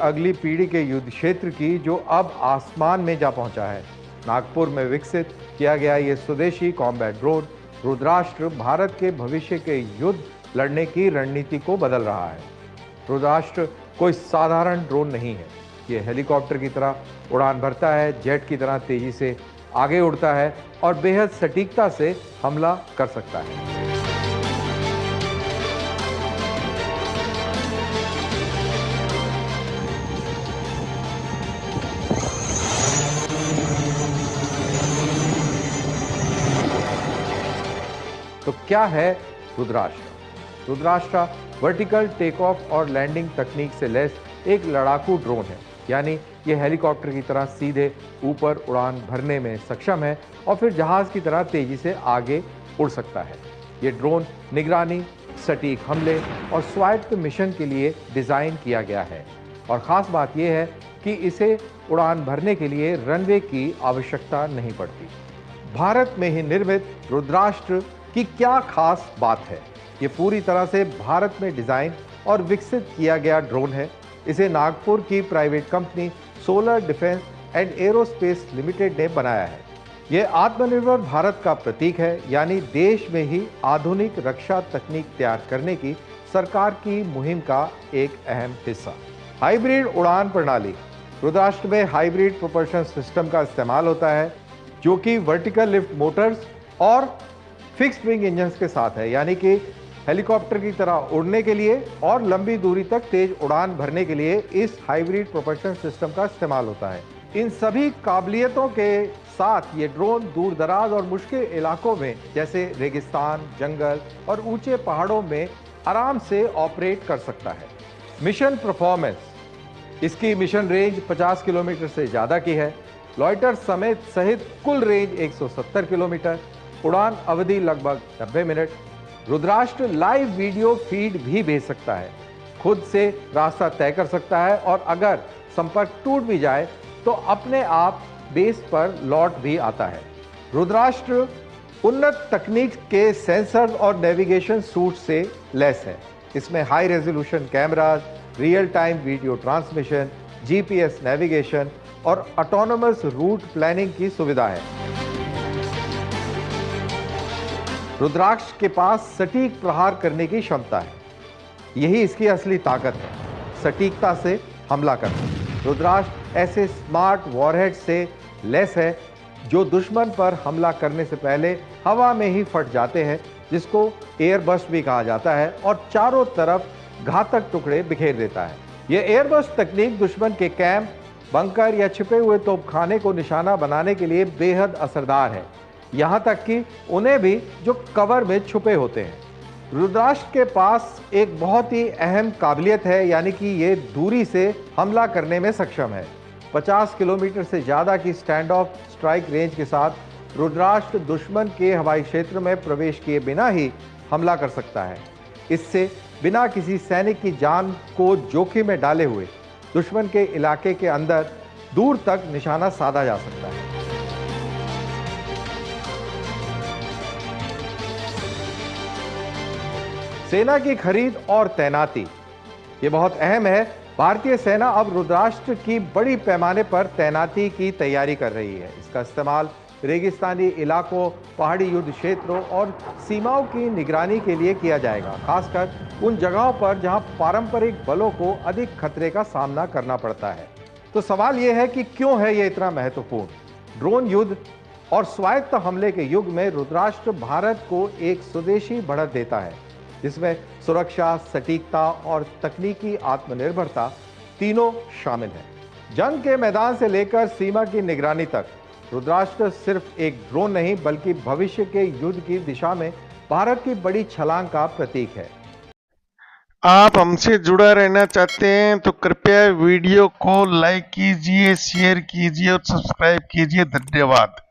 अगली पीढ़ी के युद्ध क्षेत्र की, जो अब आसमान में जा पहुंचा है। नागपुर में विकसित किया गया ये स्वदेशी कॉम्बैट ड्रोन रुद्राष्ट्र भारत के भविष्य के युद्ध लड़ने की रणनीति को बदल रहा है। रुद्राष्ट्र कोई साधारण ड्रोन नहीं है। ये हेलीकॉप्टर की तरह उड़ान भरता है, जेट की तरह तेजी से आगे उड़ता है और बेहद सटीकता से हमला कर सकता है। तो क्या है रुद्राष्ट्र? रुद्राष्ट्र वर्टिकल टेक ऑफ और लैंडिंग तकनीक से लैस एक लड़ाकू ड्रोन है। यानी यह हेलीकॉप्टर की तरह सीधे ऊपर उड़ान भरने में सक्षम है और फिर जहाज की तरह तेजी से आगे उड़ सकता है। ये ड्रोन निगरानी, सटीक हमले और स्वायत्त मिशन के लिए डिजाइन किया गया है। और खास बात यह है कि इसे उड़ान भरने के लिए रनवे की आवश्यकता नहीं पड़ती। भारत में ही निर्मित रुद्राष्ट्र की क्या खास बात है? ये पूरी तरह से भारत में डिजाइन और विकसित किया गया ड्रोन है। इसे नागपुर की private company solar defence and aerospace limited ने बनाया है। ये आत्मनिर्भर भारत का प्रतीक है, यानी देश में ही आधुनिक रक्षा तकनीक तैयार करने की सरकार की मुहिम का एक अहम हिस्सा। हाइब्रिड उड़ान प्रणाली। रुद्राष्ट्र में हाइब्रिड प्रोपल्शन सिस्टम का इस्तेमाल होता है, जो कि वर्टिकल लिफ्ट मोटर्स और फिक्स्ड विंग इंजन्स के साथ है। यानी कि हेलीकॉप्टर की तरह उड़ने के लिए और लंबी दूरी तक तेज उड़ान भरने के लिए इस हाइब्रिड प्रोपल्शन सिस्टम का इस्तेमाल होता है। इन सभी काबिलियतों के साथ ये ड्रोन दूर दराज और मुश्किल इलाकों में, जैसे रेगिस्तान, जंगल और ऊंचे पहाड़ों में आराम से ऑपरेट कर सकता है। Mission performance. इसकी मिशन रेंज 50 किलोमीटर से ज़्यादा की है। लॉइटर सहित कुल रेंज 170 किलोमीटर। उड़ान अवधि लगभग 90 मिनट। रुद्राष्ट्र लाइव वीडियो फीड भी भेज सकता है, खुद से रास्ता तय कर सकता है और अगर संपर्क टूट भी जाए तो अपने आप बेस पर लौट भी आता है। रुद्राष्ट्र उन्नत तकनीक के सेंसर्स और नेविगेशन सूट से लैस है। इसमें high resolution cameras, real time video transmission, GPS navigation और ऑटोनोमस रूट प्लानिंग की सुविधा है। रुद्राक्ष के पास सटीक प्रहार करने की क्षमता है। यही इसकी असली ताकत है, सटीकता से हमला करना। रुद्राक्ष ऐसे स्मार्ट वॉरहेड से लैस है जो दुश्मन पर हमला करने से पहले हवा में ही फट जाते हैं, जिसको एयरबस्ट भी कहा जाता है, और चारों तरफ घातक टुकड़े बिखेर देता है। यह एयरबस्ट तकनीक दुश्मन के कैंप, बंकर या छिपे हुए तोपखाने को निशाना बनाने के लिए बेहद असरदार है, यहां तक कि उन्हें भी जो कवर में छुपे होते हैं। रुद्राष्ट्र के पास एक बहुत ही अहम काबिलियत है, यानी कि ये दूरी से हमला करने में सक्षम है। 50 किलोमीटर से ज़्यादा की स्टैंड ऑफ स्ट्राइक रेंज के साथ रुद्राष्ट्र दुश्मन के हवाई क्षेत्र में प्रवेश किए बिना ही हमला कर सकता है। इससे बिना किसी सैनिक की जान को जोखिम में डाले हुए दुश्मन के इलाके के अंदर दूर तक निशाना साधा जा सकता है। सेना की खरीद और तैनाती, ये बहुत अहम है। भारतीय सेना अब रुद्राष्ट्र की बड़ी पैमाने पर तैनाती की तैयारी कर रही है। इसका इस्तेमाल रेगिस्तानी इलाकों, पहाड़ी युद्ध क्षेत्रों और सीमाओं की निगरानी के लिए किया जाएगा, खासकर उन जगहों पर जहां पारंपरिक बलों को अधिक खतरे का सामना करना पड़ता है। तो सवाल यह है कि क्यों है ये इतना महत्वपूर्ण? ड्रोन युद्ध और स्वायत्त हमले के युग में रुद्राष्ट्र भारत को एक स्वदेशी बढ़त देता है, जिसमें सुरक्षा, सटीकता और तकनीकी आत्मनिर्भरता तीनों शामिल हैं। जंग के मैदान से लेकर सीमा की निगरानी तक रुद्राष्ट्र सिर्फ एक ड्रोन नहीं, बल्कि भविष्य के युद्ध की दिशा में भारत की बड़ी छलांग का प्रतीक है। आप हमसे जुड़ा रहना चाहते हैं तो कृपया वीडियो को लाइक कीजिए, शेयर कीजिए और सब्सक्राइब कीजिए। धन्यवाद।